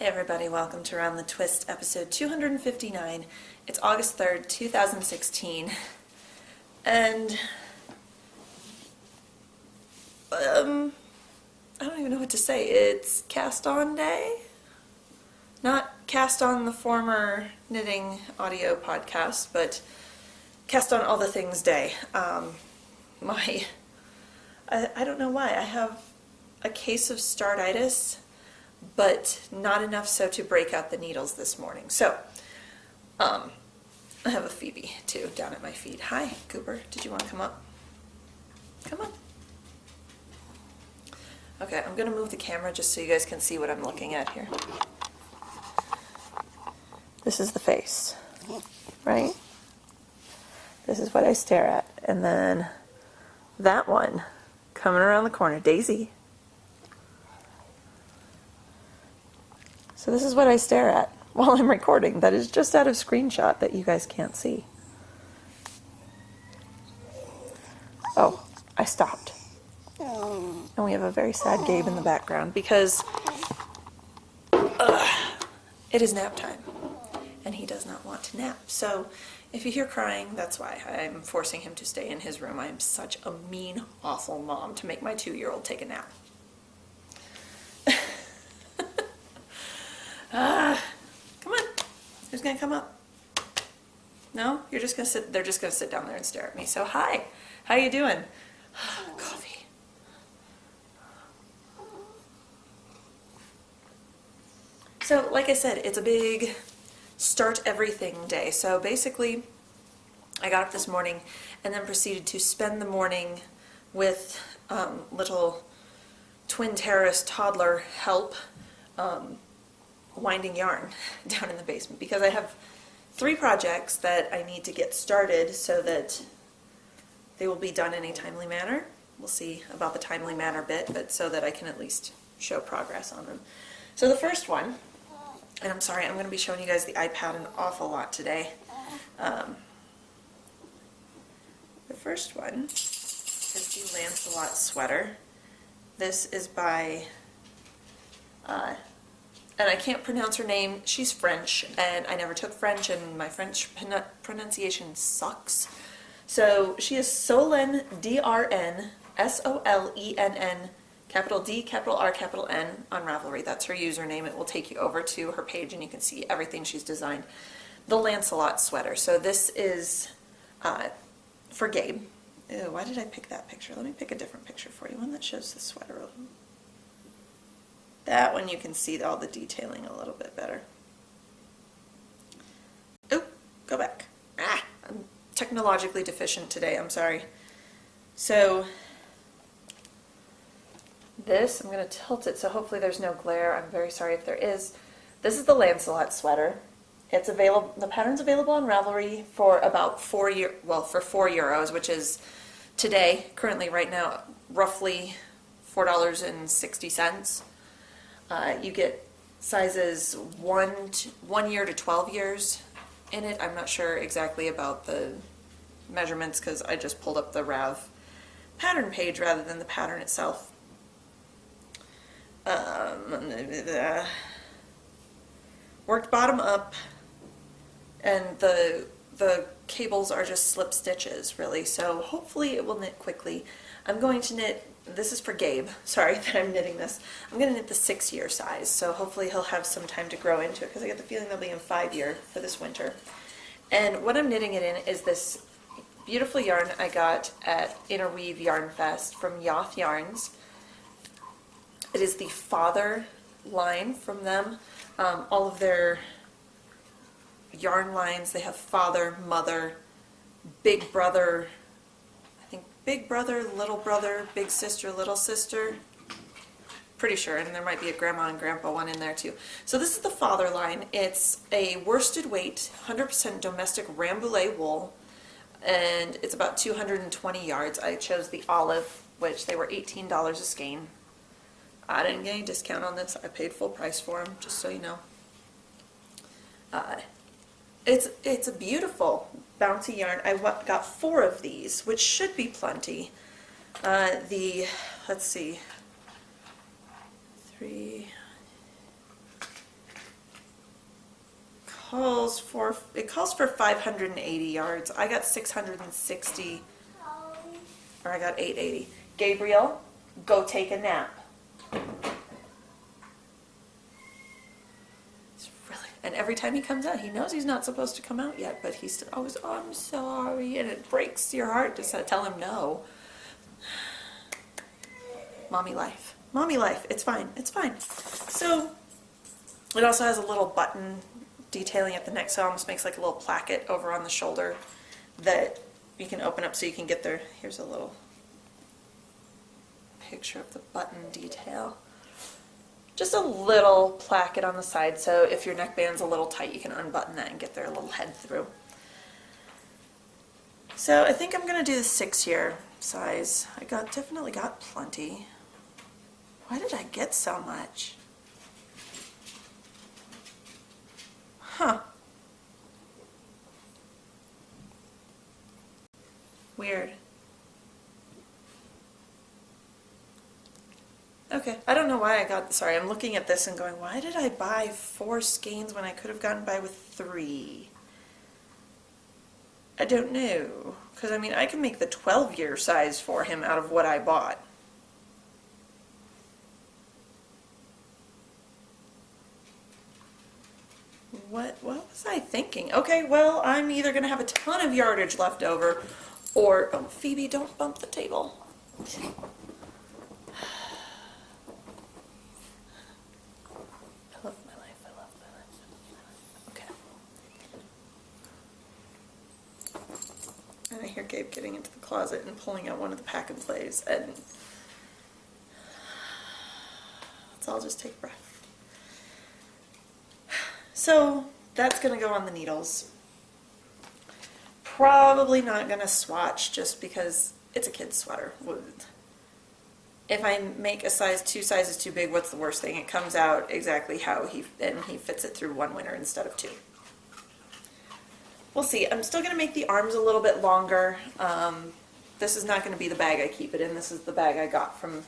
Hey everybody, welcome to Around the Twist, episode 259. It's August 3rd, 2016, and I don't even know what to say. It's cast on day? Not cast on the former knitting audio podcast, but cast on all the things day. I don't know why. I have a case of startitis, but not enough so to break out the needles this morning. So, I have a Phoebe, too, down at my feet. Hi, Cooper. Did you want to come up? Come on. Okay, I'm going to move the camera just so you guys can see what I'm looking at here. This is the face, right? This is what I stare at. And then that one coming around the corner, Daisy. So this is what I stare at while I'm recording. That is just out of screenshot that you guys can't see. Oh, I stopped. And we have a very sad Gabe in the background because it is nap time and he does not want to nap. So if you hear crying, that's why. I'm forcing him to stay in his room. I am such a mean, awful mom to make my 2-year-old take a nap. Come on. Who's gonna come up? No? You're just gonna sit, they're just gonna sit down there and stare at me. So hi, how you doing? Coffee. So like I said, it's a big start everything day. So basically, I got up this morning and then proceeded to spend the morning with little twin terrorist toddler help winding yarn down in the basement because I have 3 projects that I need to get started so that they will be done in a timely manner. We'll see about the timely manner bit, but so that I can at least show progress on them. So the first one, and I'm sorry, I'm going to be showing you guys the iPad an awful lot today. The first one is the Lancelot sweater. This is by and I can't pronounce her name. She's French, and I never took French, and my French pronunciation sucks. So she is Solenn, D-R-N, S-O-L-E-N-N, capital D, capital R, capital N, on Ravelry. That's her username. It will take you over to her page, and you can see everything she's designed. The Lancelot sweater. So this is for Gabe. Ew, why did I pick that picture? Let me pick a different picture for you, one that shows the sweater. That one you can see all the detailing a little bit better. Oh, go back. I'm technologically deficient today, I'm sorry. So this, I'm going to tilt it so hopefully there's no glare. I'm very sorry if there is. This is the Lancelot sweater. It's available, the pattern's available on Ravelry for about for €4, which is today, currently right now, roughly $4.60. You get sizes 1 year to 12 years in it. I'm not sure exactly about the measurements because I just pulled up the Rav pattern page rather than the pattern itself. Worked bottom up, and the cables are just slip stitches, really, so hopefully it will knit quickly. I'm going to knit, this is for Gabe, sorry that I'm knitting this. I'm going to knit the 6-year size, so hopefully he'll have some time to grow into it, because I get the feeling they'll be in 5-year for this winter. And what I'm knitting it in is this beautiful yarn I got at Interweave Yarn Fest from Yoth Yarns. It is the Father line from them. All of their yarn lines, they have Father, Mother, Big Brother, Big Brother, Little Brother, Big Sister, Little Sister. Pretty sure, and there might be a Grandma and Grandpa one in there too. So this is the Father line. It's a worsted weight, 100% domestic Rambouillet wool, and it's about 220 yards. I chose the olive, which they were $18 a skein. I didn't get any discount on this. I paid full price for them, just so you know. It's a beautiful bouncy yarn. I got 4 of these, which should be plenty. Let's see, 3, calls for 580 yards. I got 660, or I got 880. Gabriel, go take a nap. And every time he comes out, he knows he's not supposed to come out yet, but he's always, oh, I'm sorry, and it breaks your heart to tell him no. Mommy life. Mommy life. It's fine. It's fine. So, it also has a little button detailing at the neck, so it almost makes like a little placket over on the shoulder that you can open up so you can get there. Here's a little picture of the button detail. Just a little placket on the side, so if your neckband's a little tight, you can unbutton that and get their little head through. So I think I'm going to do the 6-year size. I definitely got plenty. Why did I get so much? Huh. Weird. Okay, I don't know why I got, sorry, I'm looking at this and going, why did I buy 4 skeins when I could have gotten by with 3? I don't know, because I mean, I can make the 12-year size for him out of what I bought. What was I thinking? Okay, well, I'm either going to have a ton of yardage left over, or, oh, Phoebe, don't bump the table. And I hear Gabe getting into the closet and pulling out one of the pack and plays, and let's all just take a breath. So that's going to go on the needles. Probably not going to swatch just because it's a kid's sweater. If I make a size 2 sizes too big, what's the worst thing? It comes out exactly how he fits it through one winter instead of 2. We'll see. I'm still going to make the arms a little bit longer. This is not going to be the bag I keep it in. This is the bag I got from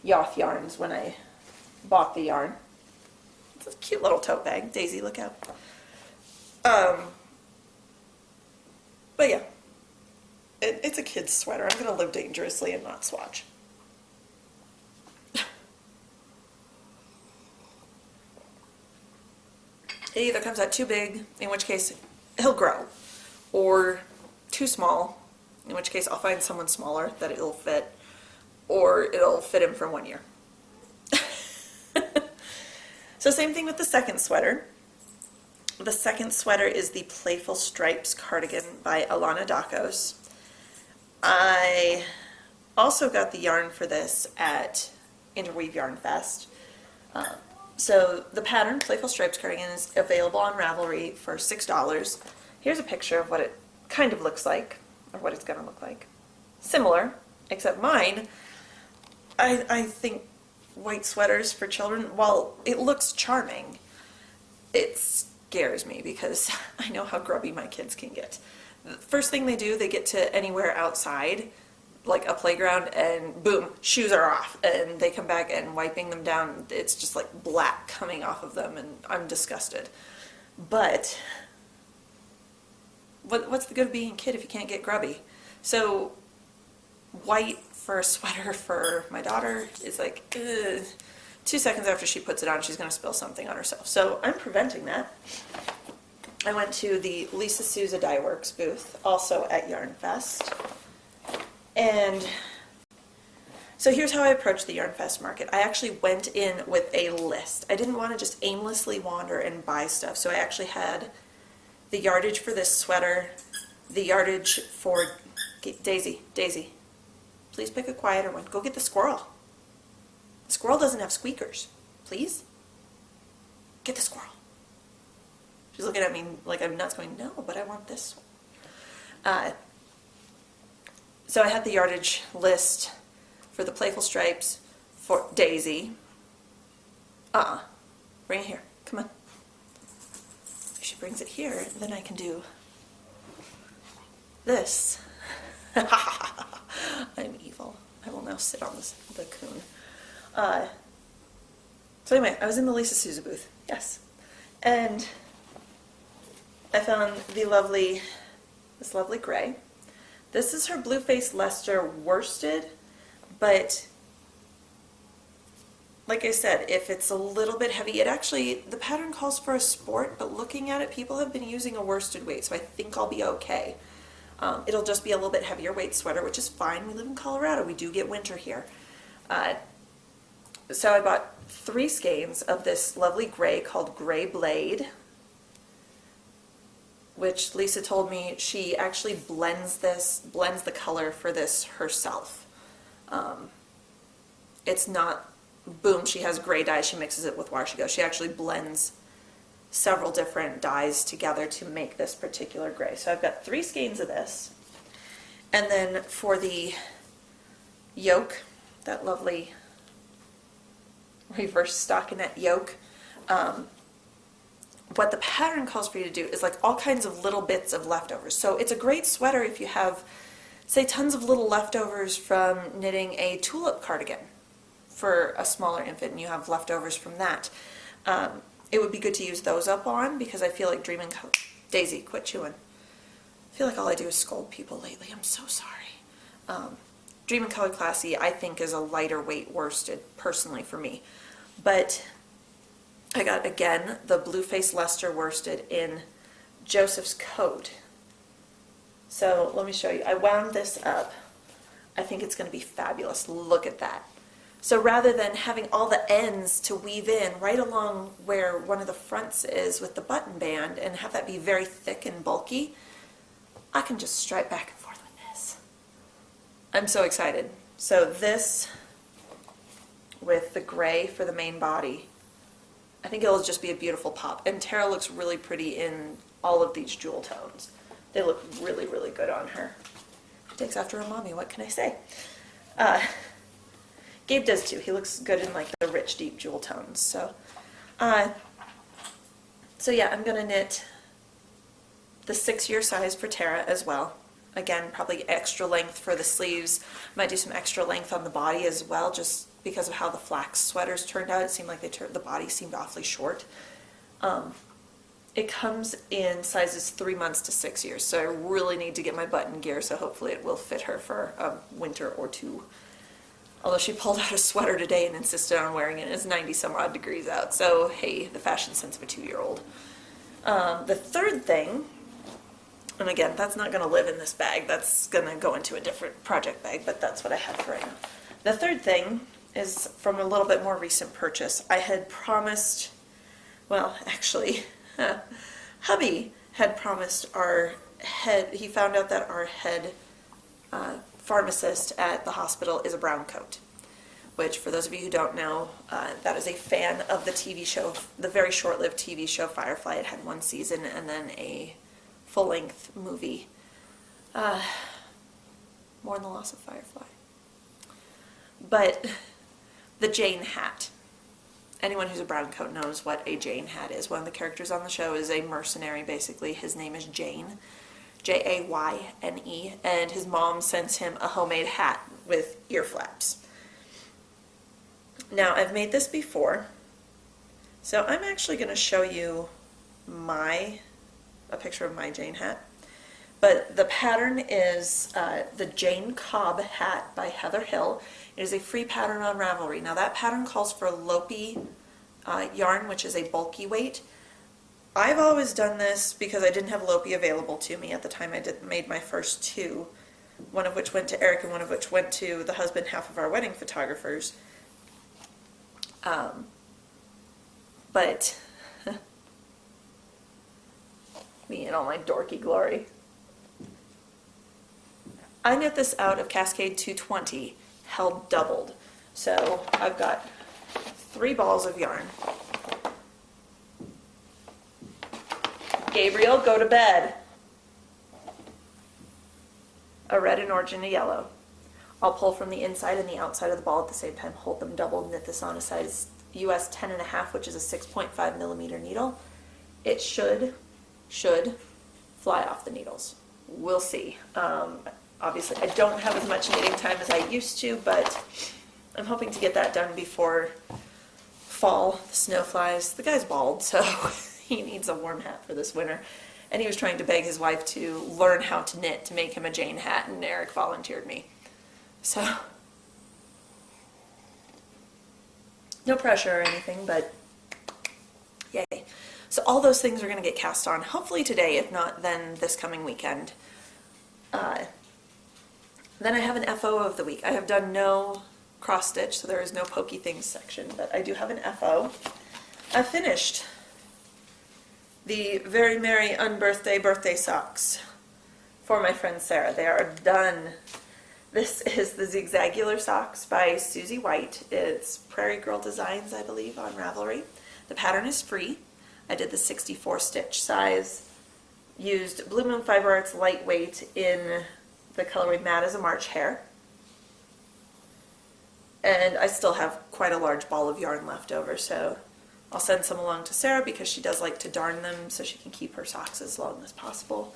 Yoth Yarns when I bought the yarn. It's a cute little tote bag. Daisy, look out. But yeah, it's a kid's sweater. I'm going to live dangerously and not swatch. It either comes out too big, in which case he'll grow, or too small, in which case I'll find someone smaller that it'll fit, or it'll fit him for 1 year. So same thing with the second sweater. The second sweater is the Playful Stripes cardigan by Alana Dakos. I also got the yarn for this at Interweave Yarn Fest. So the pattern, Playful Stripes cardigan, is available on Ravelry for $6. Here's a picture of what it kind of looks like, or what it's going to look like. Similar, except mine, I think white sweaters for children, while it looks charming, it scares me because I know how grubby my kids can get. The first thing they do, they get to anywhere outside, like a playground, and boom, shoes are off, and they come back and wiping them down, it's just like black coming off of them, and I'm disgusted. But what's the good of being a kid if you can't get grubby? So white for a sweater for my daughter is like, ugh. 2 seconds after she puts it on, she's going to spill something on herself. So I'm preventing that. I went to the Lisa Souza Dye Works booth, also at Yarn Fest. And so here's how I approached the Yarn Fest market. I actually went in with a list. I didn't want to just aimlessly wander and buy stuff. So I actually had the yardage for this sweater, the yardage for Daisy, please pick a quieter one. Go get the squirrel. The squirrel doesn't have squeakers. Please? Get the squirrel. She's looking at me like I'm nuts going, no, but I want this one. So I had the yardage list for the Playful Stripes for Daisy. Bring it here. Come on. If she brings it here, then I can do this. I'm evil. I will now sit on the coon. So anyway, I was in the Lisa Souza booth. Yes. And I found this lovely gray. This is her Blueface Leicester worsted, but like I said, if it's a little bit heavy, the pattern calls for a sport, but looking at it, people have been using a worsted weight, so I think I'll be okay. It'll just be a little bit heavier weight sweater, which is fine. We live in Colorado. We do get winter here. So I bought 3 skeins of this lovely gray called Gray Blade, which Lisa told me she actually blends the color for this herself. It's not, boom, she has gray dye, she mixes it with water, she goes. She actually blends several different dyes together to make this particular gray. So I've got 3 skeins of this. And then for the yoke, that lovely reverse stockinette yoke, what the pattern calls for you to do is like all kinds of little bits of leftovers. So it's a great sweater if you have, say, tons of little leftovers from knitting a tulip cardigan for a smaller infant and you have leftovers from that. It would be good to use those up on, because I feel like Daisy, quit chewing. I feel like all I do is scold people lately. I'm so sorry. Dream in Color Classy, I think, is a lighter weight worsted, personally, for me. But I got, again, the Blueface Leicester worsted in Joseph's coat. So let me show you. I wound this up. I think it's going to be fabulous. Look at that. So rather than having all the ends to weave in right along where one of the fronts is with the button band and have that be very thick and bulky, I can just stripe back and forth with this. I'm so excited. So this with the gray for the main body, I think it'll just be a beautiful pop. And Tara looks really pretty in all of these jewel tones. They look really, really good on her. She takes after her mommy, what can I say? Gabe does too. He looks good in like the rich, deep jewel tones. So yeah, I'm gonna knit the 6-year size for Tara as well. Again, probably extra length for the sleeves. Might do some extra length on the body as well, just because of how the flax sweaters turned out. It seemed like the body seemed awfully short. It comes in sizes 3 months to 6 years, so I really need to get my button gear, so hopefully it will fit her for a winter or 2. Although she pulled out a sweater today and insisted on wearing it. It's 90 some odd degrees out, so hey, the fashion sense of a 2-year-old. The third thing, and again, that's not going to live in this bag, that's going to go into a different project bag, but that's what I have for right now. The third thing is from a little bit more recent purchase. I had promised, well, actually, hubby had promised our head, he found out that our head pharmacist at the hospital is a brown coat, which, for those of you who don't know, that is a fan of the TV show, the very short-lived TV show Firefly. It had 1 season and then a full-length movie. Mourn the loss of Firefly. But the Jain Hat. Anyone who's a brown coat knows what a Jain Hat is. One of the characters on the show is a mercenary, basically. His name is Jayne. Jayne, and his mom sends him a homemade hat with ear flaps. Now, I've made this before, so I'm actually going to show you a picture of my Jain Hat. But the pattern is the Jayne Cobb Hat by Heather Hill. It is a free pattern on Ravelry. Now, that pattern calls for Lopi yarn, which is a bulky weight. I've always done this because I didn't have Lopi available to me at the time I made my first 2, one of which went to Eric and one of which went to the husband half of our wedding photographers. But me in all my dorky glory. I knit this out of Cascade 220, held doubled. So I've got 3 balls of yarn. Gabriel, go to bed. A red, an orange, and a yellow. I'll pull from the inside and the outside of the ball at the same time, hold them doubled, knit this on a size US 10.5, which is a 6.5 millimeter needle. It should fly off the needles. We'll see. Obviously, I don't have as much knitting time as I used to, but I'm hoping to get that done before fall. The snow flies. The guy's bald, so he needs a warm hat for this winter. and he was trying to beg his wife to learn how to knit to make him a Jain hat, and Eric volunteered me. So, no pressure or anything, but yay. So all those things are going to get cast on, hopefully today, if not then this coming weekend. Then I have an FO of the week. I have done no cross stitch, so there is no pokey things section, but I do have an FO. I finished the Very Merry Unbirthday birthday socks for my friend Sarah. They are done. This is the Zigzagular socks by Susie White. It's Prairie Girl Designs, I believe, on Ravelry. The pattern is free. I did the 64 stitch size, used Blue Moon Fiber Arts Lightweight in the colorway Mad as a March Hare. And I still have quite a large ball of yarn left over, so I'll send some along to Sarah because she does like to darn them so she can keep her socks as long as possible.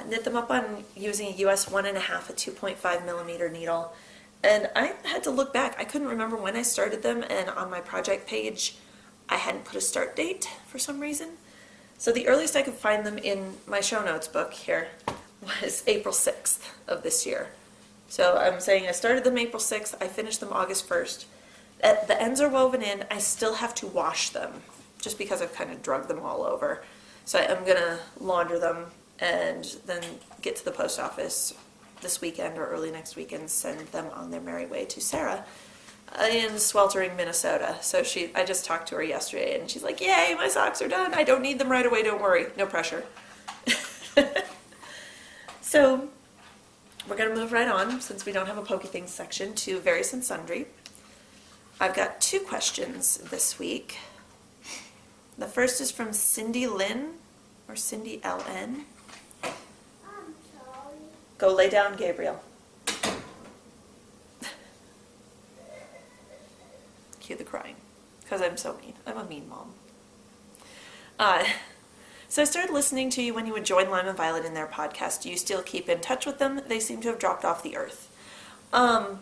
Knit them up on using a US 1.5 a 2.5 millimeter needle. And I had to look back. I couldn't remember when I started them, and on my project page I hadn't put a start date for some reason. So the earliest I could find them in my show notes book here was April 6th of this year. So I'm saying I started them April 6th, I finished them August 1st. The ends are woven in. I still have to wash them just because I've kind of drugged them all over. So I'm going to launder them and then get to the post office this weekend or early next week and send them on their merry way to Sarah in sweltering Minnesota. So I just talked to her yesterday and she's like, yay, my socks are done. I don't need them right away, don't worry. No pressure. So we're going to move right on, since we don't have a Pokey Things section, to Various and Sundry. I've got 2 questions this week. The first is from Cindy Lynn, or Cindy LN. I'm sorry. Go lay down, Gabriel. Cue the crying, because I'm so mean. I'm a mean mom. So I started listening to you when you would join Lime and Violet in their podcast. Do you still keep in touch with them? They seem to have dropped off the earth. I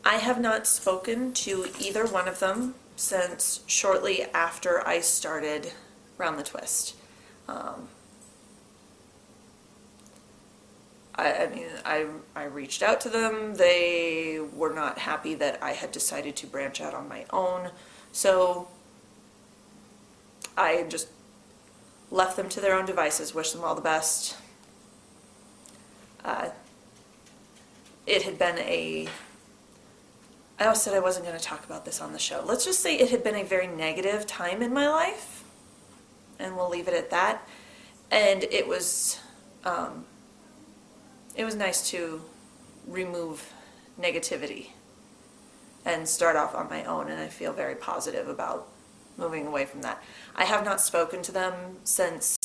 have not spoken to either one of them since shortly after I started Round the Twist. I reached out to them. They were not happy that I had decided to branch out on my own. So I just left them to their own devices, wish them all the best. It had been I also said I wasn't going to talk about this on the show. Let's just say it had been a very negative time in my life, and we'll leave it at that. And it was nice to remove negativity and start off on my own, and I feel very positive about moving away from that. I have not spoken to them since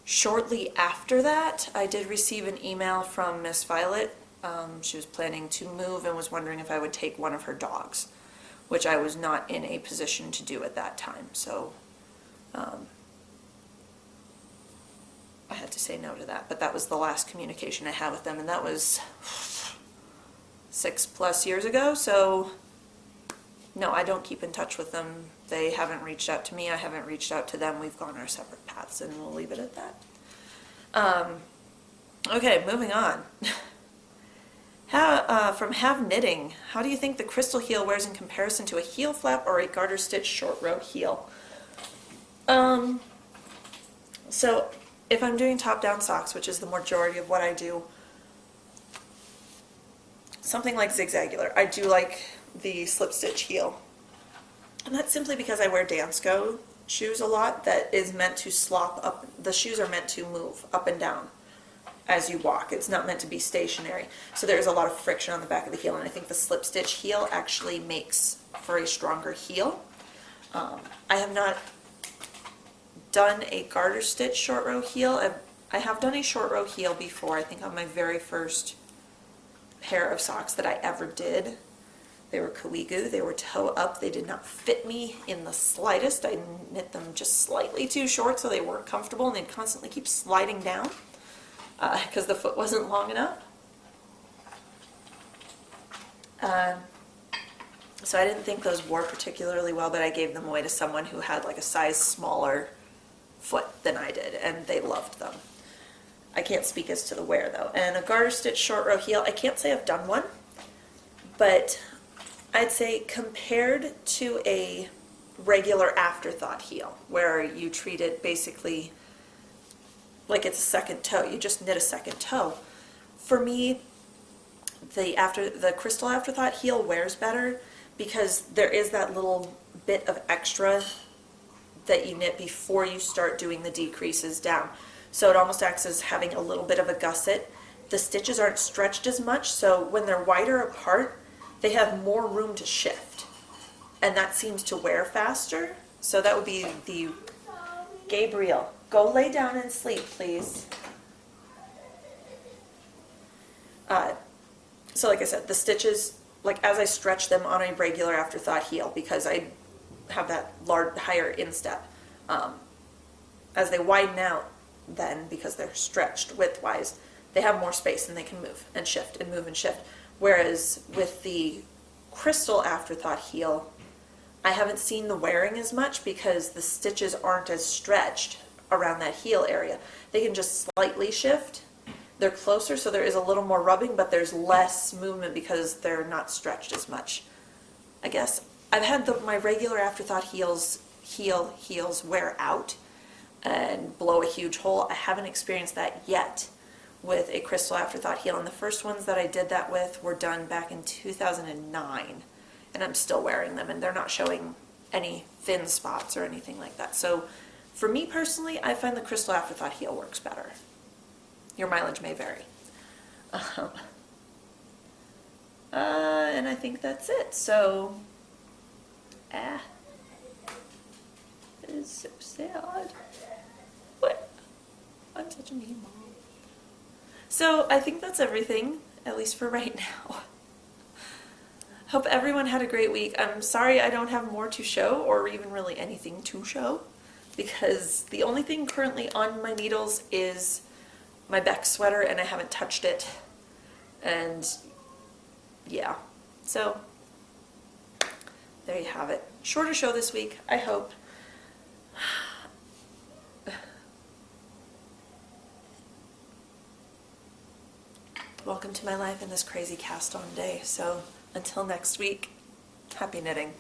shortly after that. I did receive an email from Miss Violet. She was planning to move and was wondering if I would take one of her dogs, which I was not in a position to do at that time. So I had to say no to that. But that was the last communication I had with them, and that was 6+ years ago. So no, I don't keep in touch with them. They haven't reached out to me. I haven't reached out to them. We've gone our separate paths, and we'll leave it at that. Okay, moving on. From Have Knitting, how do you think the crystal heel wears in comparison to a heel flap or a garter stitch short row heel? So if I'm doing top-down socks, which is the majority of what I do, something like Zigzagular, I do like the slip stitch heel. And that's simply because I wear Dansko shoes a lot that is meant to slop up. The shoes are meant to move up and down as you walk. It's not meant to be stationary. So there's a lot of friction on the back of the heel, and I think the slip stitch heel actually makes for a stronger heel. I have not done a garter stitch short row heel. I have done a short row heel before, I think on my very first pair of socks that I ever did. They were Kawigu, they were toe up, they did not fit me in the slightest. I knit them just slightly too short so they weren't comfortable, and they'd constantly keep sliding down because the foot wasn't long enough. So I didn't think those wore particularly well, but I gave them away to someone who had like a size smaller foot than I did, and they loved them. I can't speak as to the wear though. And a garter stitch short row heel, I can't say I've done one, but I'd say compared to a regular afterthought heel, where you treat it basically like it's a second toe, you just knit a second toe. For me, the crystal afterthought heel wears better because there is that little bit of extra that you knit before you start doing the decreases down. So it almost acts as having a little bit of a gusset. The stitches aren't stretched as much, so when they're wider apart, they have more room to shift. And that seems to wear faster. So that would be the Gabriel. Go lay down and sleep, please. So like I said, the stitches, like as I stretch them on a regular afterthought heel, because I have that higher instep, as they widen out then, because they're stretched widthwise, they have more space and they can move and shift and move and shift. Whereas with the crystal afterthought heel, I haven't seen the wearing as much because the stitches aren't as stretched around that heel area. They can just slightly shift. They're closer, so there is a little more rubbing, but there's less movement because they're not stretched as much, I guess. I've had my regular afterthought heels wear out and blow a huge hole. I haven't experienced that yet with a crystal afterthought heel, and the first ones that I did that with were done back in 2009, and I'm still wearing them, and they're not showing any thin spots or anything like that. So for me personally, I find the crystal afterthought heel works better. Your mileage may vary. And I think that's it. So, it is so sad. What? I'm such a mean mom. So I think that's everything, at least for right now. Hope everyone had a great week. I'm sorry I don't have more to show, or even really anything to show, because the only thing currently on my needles is my Beck sweater, and I haven't touched it. And yeah, so there you have it. Shorter show this week, I hope. Welcome to my life in this crazy cast on day. So until next week, happy knitting.